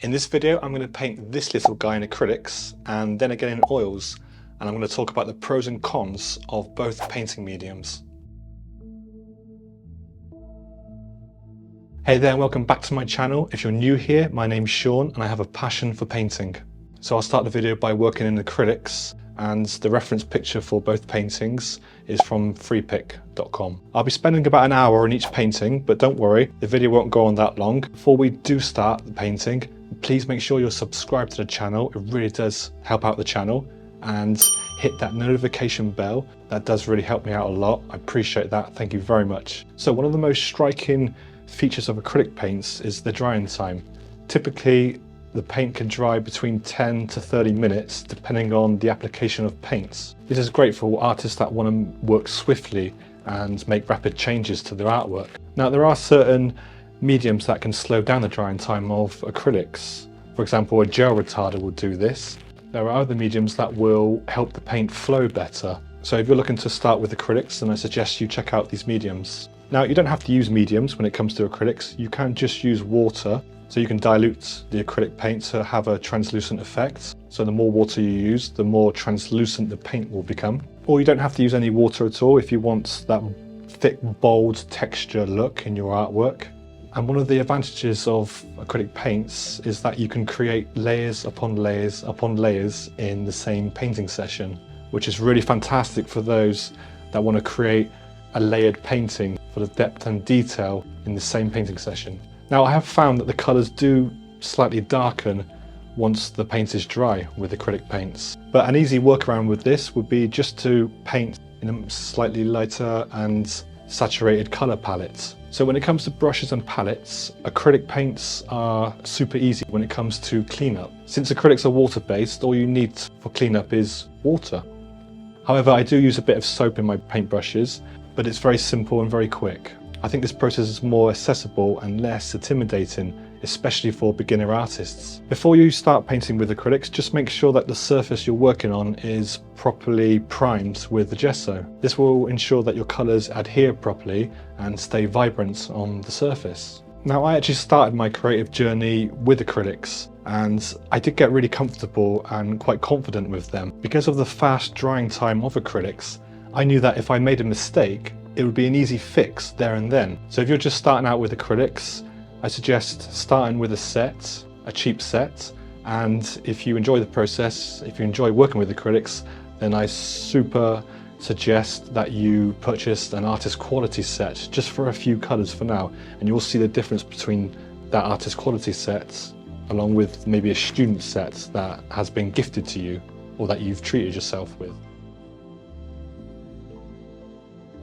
In this video, I'm going to paint this little guy in acrylics and then again in oils, and I'm going to talk about the pros and cons of both painting mediums. Hey there and welcome back to my channel. If you're new here, my name's Sean and I have a passion for painting. So I'll start the video by working in acrylics, and the reference picture for both paintings is from freepik.com. I'll be spending about an hour on each painting, but don't worry, the video won't go on that long. Before we do start the painting, please make sure you're subscribed to the channel. It really does help out the channel, and hit that notification bell. That does really help me out a lot. I appreciate that. Thank you very much. So one of the most striking features of acrylic paints is the drying time. Typically, the paint can dry between 10 to 30 minutes depending on the application of paints. This is great for artists that want to work swiftly and make rapid changes to their artwork. Now, there are certain mediums that can slow down the drying time of acrylics. For example, a gel retarder will do this. There are other mediums that will help the paint flow better. So if you're looking to start with acrylics, then I suggest you check out these mediums. Now, you don't have to use mediums when it comes to acrylics. You can just use water. So you can dilute the acrylic paint to have a translucent effect. So the more water you use, the more translucent the paint will become. Or you don't have to use any water at all if you want that thick, bold texture look in your artwork. And one of the advantages of acrylic paints is that you can create layers upon layers upon layers in the same painting session, which is really fantastic for those that want to create a layered painting for the depth and detail in the same painting session. Now, I have found that the colours do slightly darken once the paint is dry with acrylic paints. But an easy workaround with this would be just to paint in a slightly lighter and saturated colour palette. So when it comes to brushes and palettes, acrylic paints are super easy when it comes to cleanup. Since acrylics are water-based, all you need for cleanup is water. However, I do use a bit of soap in my paintbrushes, but it's very simple and very quick. I think this process is more accessible and less intimidating, especially for beginner artists. Before you start painting with acrylics, just make sure that the surface you're working on is properly primed with the gesso. This will ensure that your colours adhere properly and stay vibrant on the surface. Now, I actually started my creative journey with acrylics, and I did get really comfortable and quite confident with them. Because of the fast drying time of acrylics, I knew that if I made a mistake, it would be an easy fix there and then. So if you're just starting out with acrylics, I suggest starting with a cheap set, and if you enjoy the process, if you enjoy working with acrylics, then I super suggest that you purchase an artist quality set just for a few colours for now, and you'll see the difference between that artist quality set along with maybe a student set that has been gifted to you or that you've treated yourself with.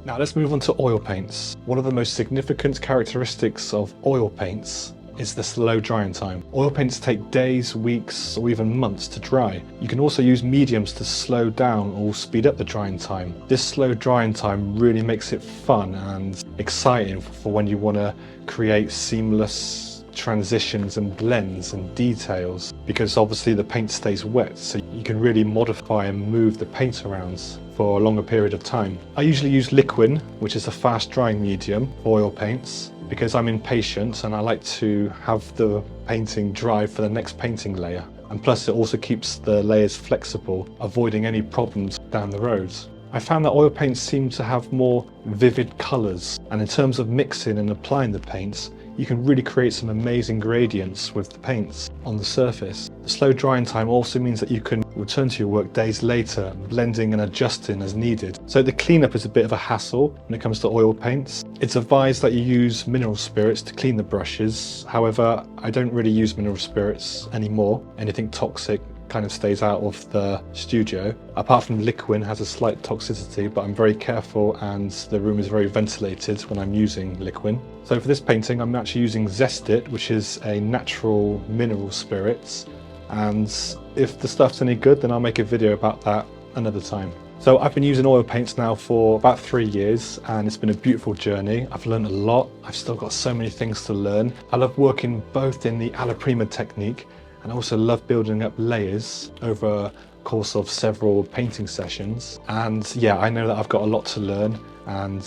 Now let's move on to oil paints. One of the most significant characteristics of oil paints is the slow drying time. Oil paints take days, weeks, or even months to dry. You can also use mediums to slow down or speed up the drying time. This slow drying time really makes it fun and exciting for when you want to create seamless transitions and blends and details, because obviously the paint stays wet, so you can really modify and move the paint around for a longer period of time. I usually use liquid, which is a fast drying medium for oil paints, because I'm impatient and I like to have the painting dry for the next painting layer. And plus it also keeps the layers flexible, avoiding any problems down the road. I found that oil paints seem to have more vivid colours, and in terms of mixing and applying the paints, you can really create some amazing gradients with the paints on the surface. The slow drying time also means that you can return to your work days later, blending and adjusting as needed. So the cleanup is a bit of a hassle when it comes to oil paints. It's advised that you use mineral spirits to clean the brushes. However, I don't really use mineral spirits anymore. Anything toxic kind of stays out of the studio. Apart from liquid has a slight toxicity, but I'm very careful and the room is very ventilated when I'm using liquid. So for this painting, I'm actually using Zestit, which is a natural mineral spirit. And if the stuff's any good, then I'll make a video about that another time. So I've been using oil paints now for about 3 years, and it's been a beautiful journey. I've learned a lot. I've still got so many things to learn. I love working both in the alla prima technique, and I also love building up layers over a course of several painting sessions. And yeah, I know that I've got a lot to learn, and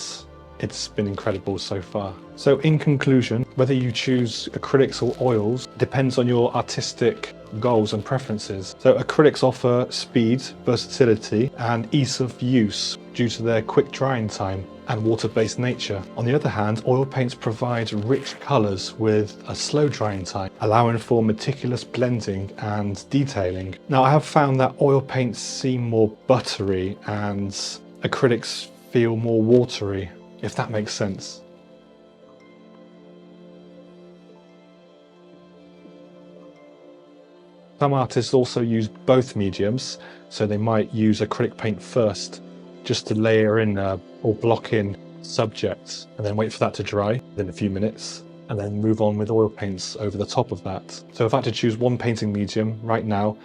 It's been incredible so far. So in conclusion, whether you choose acrylics or oils depends on your artistic goals and preferences. So acrylics offer speed, versatility, and ease of use due to their quick drying time and water-based nature. On the other hand, oil paints provide rich colours with a slow drying time, allowing for meticulous blending and detailing. Now, I have found that oil paints seem more buttery and acrylics feel more watery, if that makes sense. Some artists also use both mediums, so they might use acrylic paint first, just to layer in or block in subjects, and then wait for that to dry within a few minutes, and then move on with oil paints over the top of that. So if I had to choose one painting medium right now,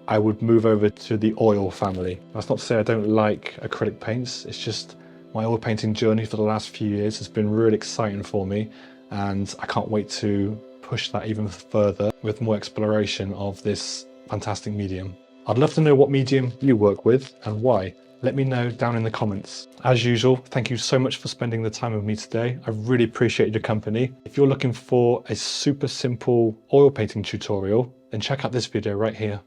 I would move over to the oil family. That's not to say I don't like acrylic paints, it's just my oil painting journey for the last few years has been really exciting for me, and I can't wait to push that even further with more exploration of this fantastic medium. I'd love to know what medium you work with and why. Let me know down in the comments. As usual, thank you so much for spending the time with me today. I really appreciate your company. If you're looking for a super simple oil painting tutorial, then check out this video right here.